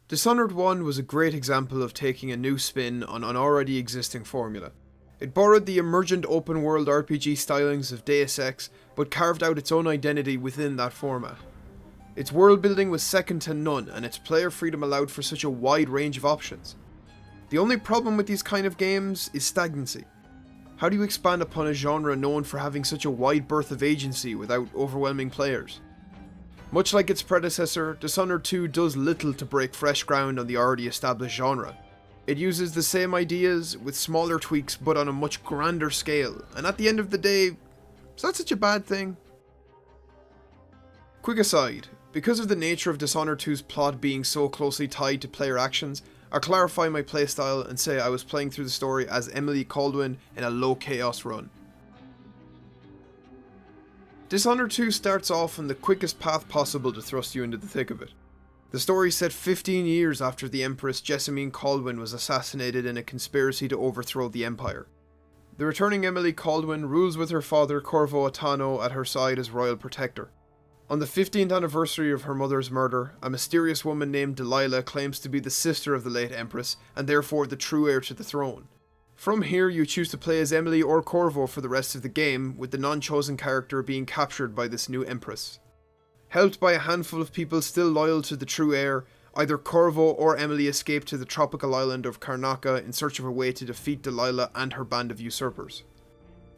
Dishonored 1 was a great example of taking a new spin on an already existing formula. It borrowed the emergent open world RPG stylings of Deus Ex, but carved out its own identity within that format. Its world building was second to none, and its player freedom allowed for such a wide range of options. The only problem with these kind of games is stagnancy. How do you expand upon a genre known for having such a wide berth of agency without overwhelming players? Much like its predecessor, Dishonored 2 does little to break fresh ground on the already established genre. It uses the same ideas with smaller tweaks but on a much grander scale, and at the end of the day, is that such a bad thing? Quick aside, because of the nature of Dishonored 2's plot being so closely tied to player actions, I'll clarify my playstyle and say I was playing through the story as Emily Caldwin in a low chaos run. Dishonored 2 starts off on the quickest path possible to thrust you into the thick of it. The story is set 15 years after the Empress Jessamine Caldwin was assassinated in a conspiracy to overthrow the Empire. The returning Emily Caldwin rules with her father Corvo Attano at her side as royal protector. On the 15th anniversary of her mother's murder, a mysterious woman named Delilah claims to be the sister of the late Empress, and therefore the true heir to the throne. From here, you choose to play as Emily or Corvo for the rest of the game, with the non-chosen character being captured by this new Empress. Helped by a handful of people still loyal to the true heir, either Corvo or Emily escape to the tropical island of Karnaca in search of a way to defeat Delilah and her band of usurpers.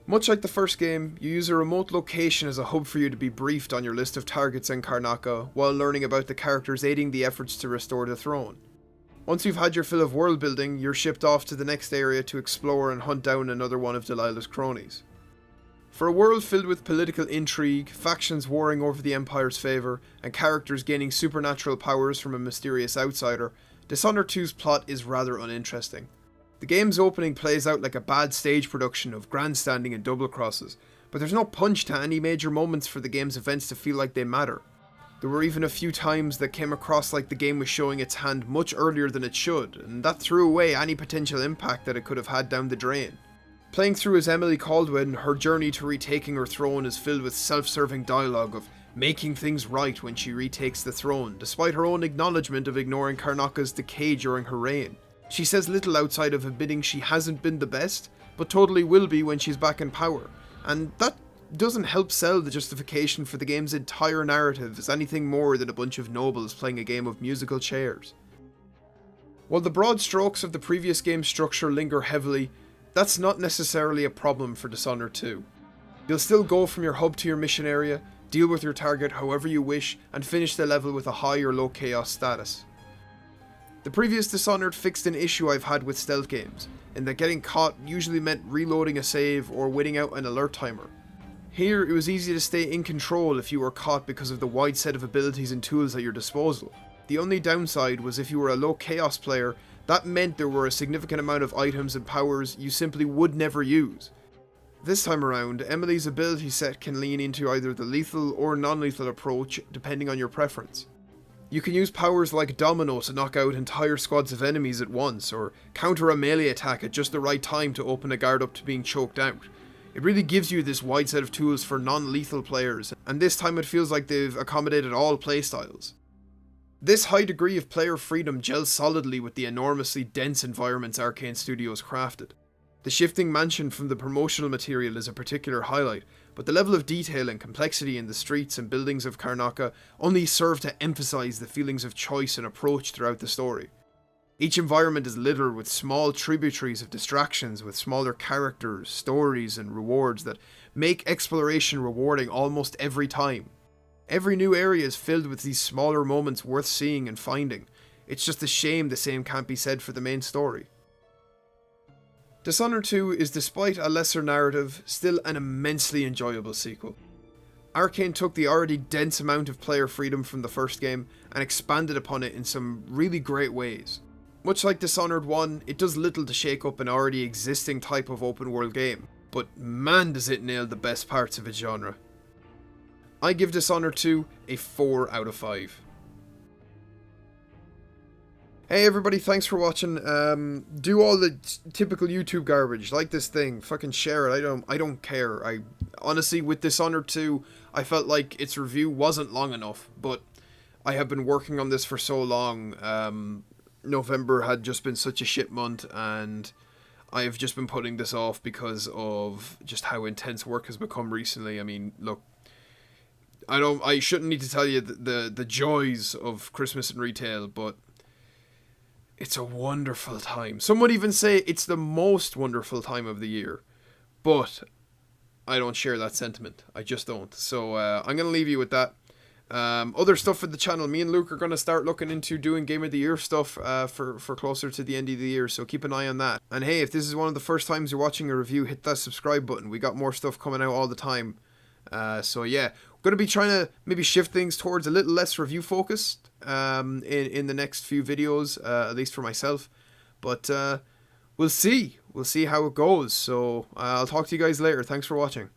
Much like the first game, you use a remote location as a hub for you to be briefed on your list of targets in Karnaca, while learning about the characters aiding the efforts to restore the throne. Once you've had your fill of world building, you're shipped off to the next area to explore and hunt down another one of Delilah's cronies. For a world filled with political intrigue, factions warring over the Empire's favour, and characters gaining supernatural powers from a mysterious outsider, Dishonored 2's plot is rather uninteresting. The game's opening plays out like a bad stage production of grandstanding and double crosses, but there's no punch to any major moments for the game's events to feel like they matter. There were even a few times that came across like the game was showing its hand much earlier than it should, and that threw away any potential impact that it could have had down the drain. Playing through as Emily Caldwin, her journey to retaking her throne is filled with self-serving dialogue of making things right when she retakes the throne, despite her own acknowledgement of ignoring Karnaca's decay during her reign. She says little outside of admitting she hasn't been the best, but totally will be when she's back in power, and that doesn't help sell the justification for the game's entire narrative as anything more than a bunch of nobles playing a game of musical chairs. While the broad strokes of the previous game's structure linger heavily, that's not necessarily a problem for Dishonored 2. You'll still go from your hub to your mission area, deal with your target however you wish, and finish the level with a high or low chaos status. The previous Dishonored fixed an issue I've had with stealth games, in that getting caught usually meant reloading a save or waiting out an alert timer. Here, it was easy to stay in control if you were caught because of the wide set of abilities and tools at your disposal. The only downside was if you were a low chaos player, that meant there were a significant amount of items and powers you simply would never use. This time around, Emily's ability set can lean into either the lethal or non-lethal approach depending on your preference. You can use powers like Domino to knock out entire squads of enemies at once, or counter a melee attack at just the right time to open a guard up to being choked out. It really gives you this wide set of tools for non-lethal players, and this time it feels like they've accommodated all playstyles. This high degree of player freedom gels solidly with the enormously dense environments Arcane Studios crafted. The shifting mansion from the promotional material is a particular highlight, but the level of detail and complexity in the streets and buildings of Karnaca only serve to emphasize the feelings of choice and approach throughout the story. Each environment is littered with small tributaries of distractions with smaller characters, stories, and rewards that make exploration rewarding almost every time. Every new area is filled with these smaller moments worth seeing and finding. It's just a shame the same can't be said for the main story. Dishonored 2 is, despite a lesser narrative, still an immensely enjoyable sequel. Arcane took the already dense amount of player freedom from the first game and expanded upon it in some really great ways. Much like Dishonored 1, it does little to shake up an already existing type of open world game, but man does it nail the best parts of its genre. I give Dishonored 2 a 4 out of 5. Hey everybody, thanks for watching. Do all the typical YouTube garbage, like this thing, fucking share it, I don't care. Honestly, with Dishonored 2, I felt like its review wasn't long enough, but I have been working on this for so long. November had just been such a shit month, and I've just been putting this off because of just how intense work has become recently. I mean, look, I shouldn't need to tell you the joys of Christmas in retail, but it's a wonderful time. Some would even say it's the most wonderful time of the year, but I don't share that sentiment. I just don't. So I'm gonna leave you with that. Other stuff for the channel. Me and Luke are going to start looking into doing Game of the Year stuff for closer to the end of the year, so keep an eye on that. And hey, if this is one of the first times you're watching a review, hit that subscribe button. We got more stuff coming out all the time. So yeah, going to be trying to maybe shift things towards a little less review focused in the next few videos, at least for myself. But we'll see. We'll see how it goes. So I'll talk to you guys later. Thanks for watching.